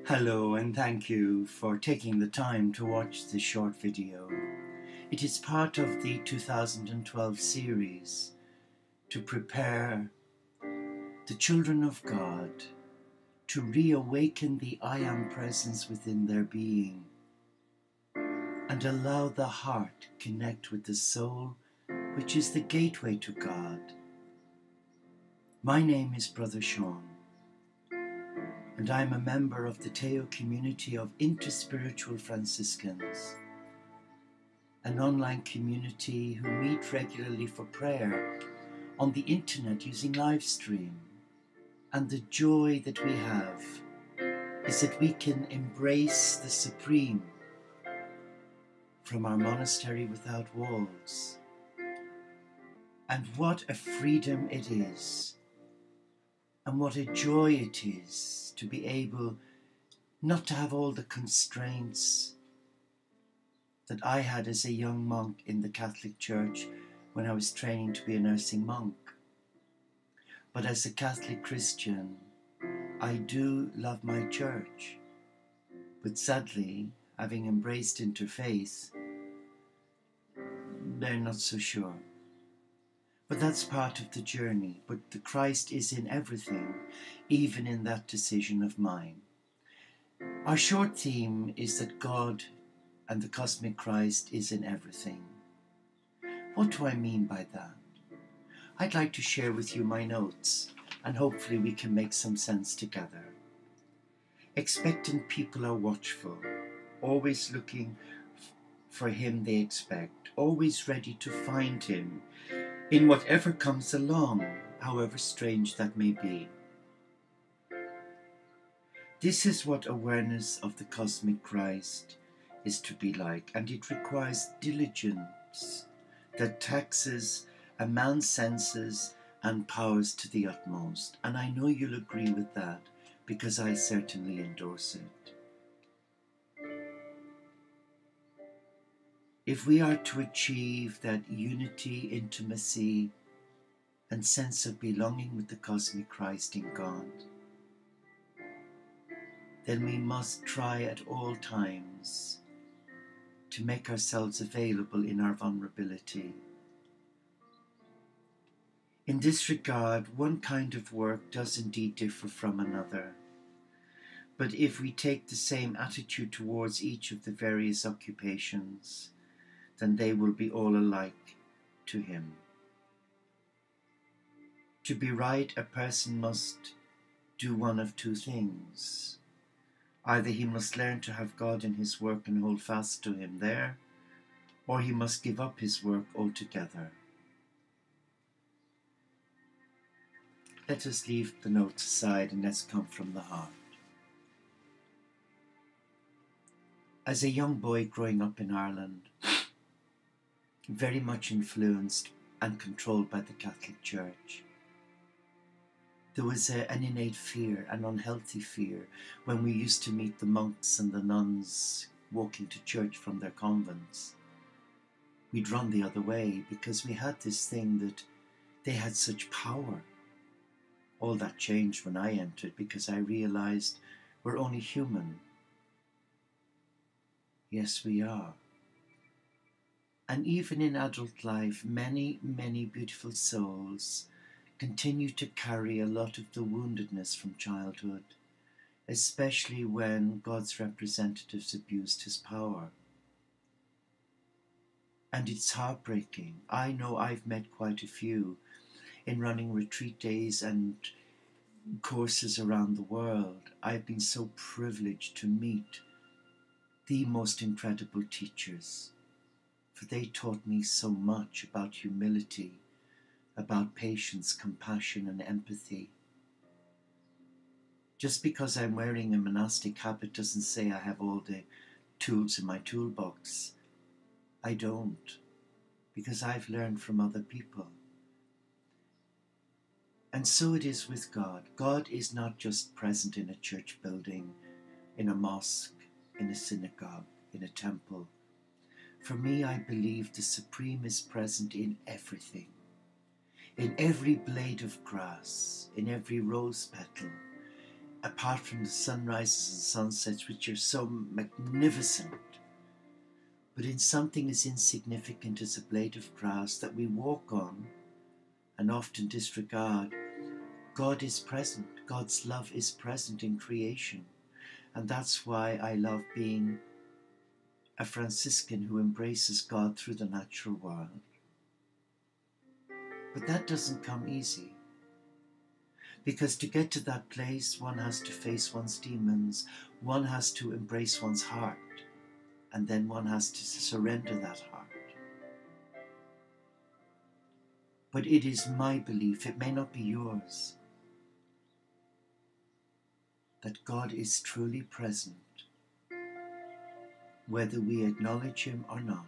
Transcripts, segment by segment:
Hello and thank you for taking the time to watch this short video. It is part of the 2012 series to prepare the children of God to reawaken the I Am presence within their being and allow the heart connect with the soul, which is the gateway to God. My name is Brother Sean, and I am a member of the Teo community of Interspiritual Franciscans, an online community who meet regularly for prayer on the internet using live stream. And the joy that we have is that we can embrace the Supreme from our monastery without walls. And what a freedom it is, and what a joy it is to be able not to have all the constraints that I had as a young monk in the Catholic Church when I was training to be a nursing monk. But as a Catholic Christian, I do love my church. But sadly, having embraced interfaith, they're not so sure. But that's part of the journey. But the Christ is in everything, even in that decision of mine. Our short theme is that God and the cosmic Christ is in everything. What do I mean by that? I'd like to share with you my notes, and hopefully we can make some sense together. Expectant people are watchful, always looking for him they expect, always ready to find him in whatever comes along, however strange that may be. This is what awareness of the cosmic Christ is to be like, and it requires diligence that taxes a man's senses and powers to the utmost. And I know you'll agree with that, because I certainly endorse it. If we are to achieve that unity, intimacy, and sense of belonging with the cosmic Christ in God, then we must try at all times to make ourselves available in our vulnerability. In this regard, one kind of work does indeed differ from another. But if we take the same attitude towards each of the various occupations, then they will be all alike to him. To be right, a person must do one of two things. Either he must learn to have God in his work and hold fast to him there, or he must give up his work altogether. Let us leave the notes aside and let's come from the heart. As a young boy growing up in Ireland, very much influenced and controlled by the Catholic Church, there was an innate fear, an unhealthy fear, when we used to meet the monks and the nuns walking to church from their convents. We'd run the other way because we had this thing that they had such power. All that changed when I entered, because I realized we're only human. Yes, we are. And even in adult life, many, many beautiful souls continue to carry a lot of the woundedness from childhood, especially when God's representatives abused his power. And it's heartbreaking. I know I've met quite a few in running retreat days and courses around the world. I've been so privileged to meet the most incredible teachers, for they taught me so much about humility, about patience, compassion, and empathy. Just because I'm wearing a monastic habit doesn't say I have all the tools in my toolbox. I don't, because I've learned from other people. And so it is with God. God is not just present in a church building, in a mosque, in a synagogue, in a temple. For me, I believe the Supreme is present in everything. In every blade of grass, in every rose petal, apart from the sunrises and sunsets, which are so magnificent, but in something as insignificant as a blade of grass that we walk on and often disregard, God is present. God's love is present in creation. And that's why I love being a Franciscan who embraces God through the natural world. But that doesn't come easy. Because to get to that place, one has to face one's demons, one has to embrace one's heart, and then one has to surrender that heart. But it is my belief, it may not be yours, that God is truly present, whether we acknowledge Him or not.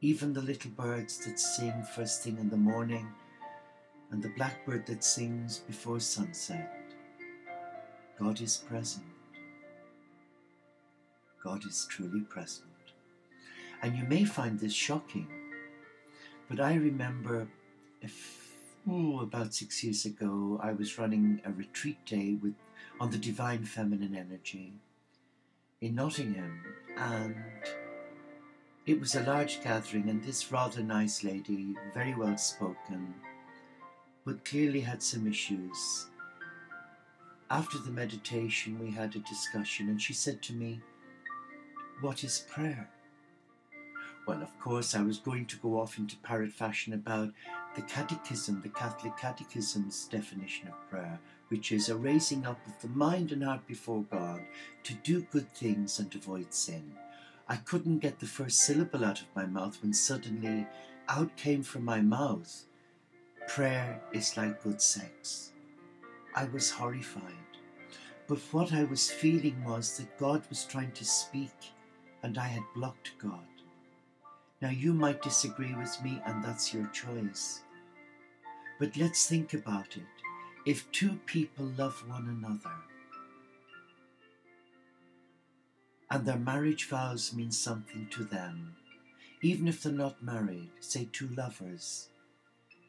Even the little birds that sing first thing in the morning, and the blackbird that sings before sunset, God is present. God is truly present. And you may find this shocking, but I remember about 6 years ago, I was running a retreat day on the Divine Feminine Energy in Nottingham, and it was a large gathering, and this rather nice lady, very well spoken, but clearly had some issues. After the meditation, we had a discussion, and she said to me, "What is prayer?" Well, of course, I was going to go off into parrot fashion about the catechism, the Catholic Catechism's definition of prayer, which is a raising up of the mind and heart before God to do good things and avoid sin. I couldn't get the first syllable out of my mouth when suddenly out came from my mouth, "Prayer is like good sex." I was horrified. But what I was feeling was that God was trying to speak and I had blocked God. Now you might disagree with me, and that's your choice. But let's think about it. If two people love one another, and their marriage vows mean something to them, even if they're not married, say two lovers,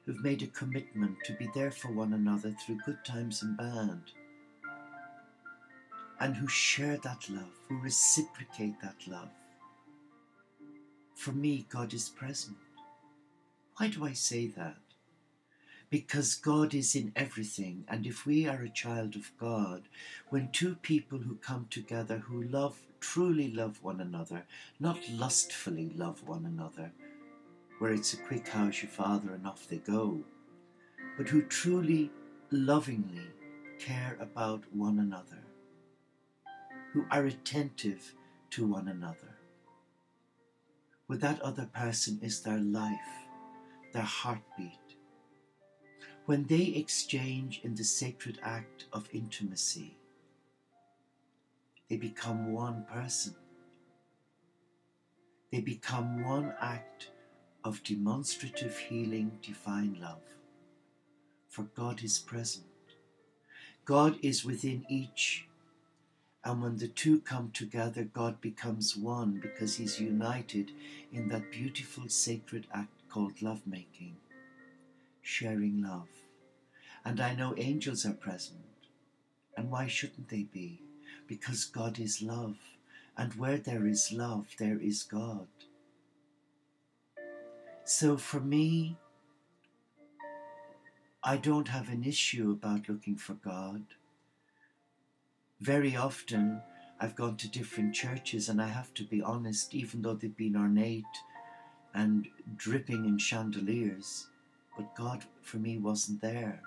who've made a commitment to be there for one another through good times and bad, and who share that love, who reciprocate that love, for me, God is present. Why do I say that? Because God is in everything, and if we are a child of God, when two people who come together, who truly love one another, not lustfully love one another, where it's a quick "how's your father" and off they go, but who truly, lovingly care about one another, who are attentive to one another, where that other person is their life, their heartbeat. When they exchange in the sacred act of intimacy, they become one person. They become one act of demonstrative healing, divine love. For God is present. God is within each. And when the two come together, God becomes one because He's united in that beautiful sacred act called lovemaking, sharing love. And I know angels are present. And why shouldn't they be? Because God is love. And where there is love, there is God. So for me, I don't have an issue about looking for God. Very often, I've gone to different churches, and I have to be honest, even though they've been ornate and dripping in chandeliers, but God for me wasn't there.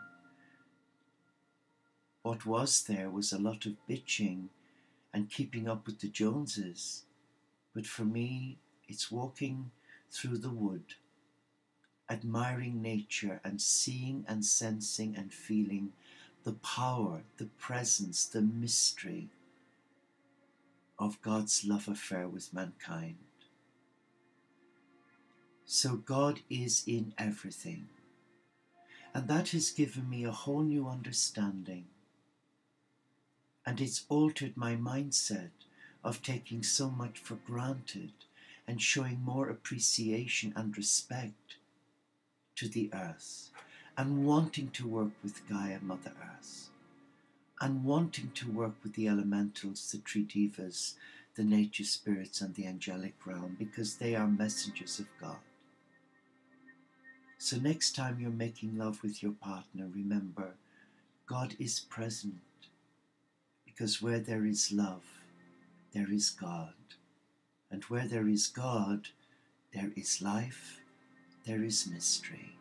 What was there was a lot of bitching and keeping up with the Joneses. But for me, it's walking through the wood, admiring nature and seeing and sensing and feeling the power, the presence, the mystery of God's love affair with mankind. So God is in everything. And that has given me a whole new understanding. And it's altered my mindset of taking so much for granted and showing more appreciation and respect to the earth and wanting to work with Gaia, Mother Earth. and wanting to work with the elementals, the tree devas, the nature spirits, and the angelic realm, because they are messengers of God. So next time you're making love with your partner, remember, God is present, because where there is love, there is God. And where there is God, there is life, there is mystery.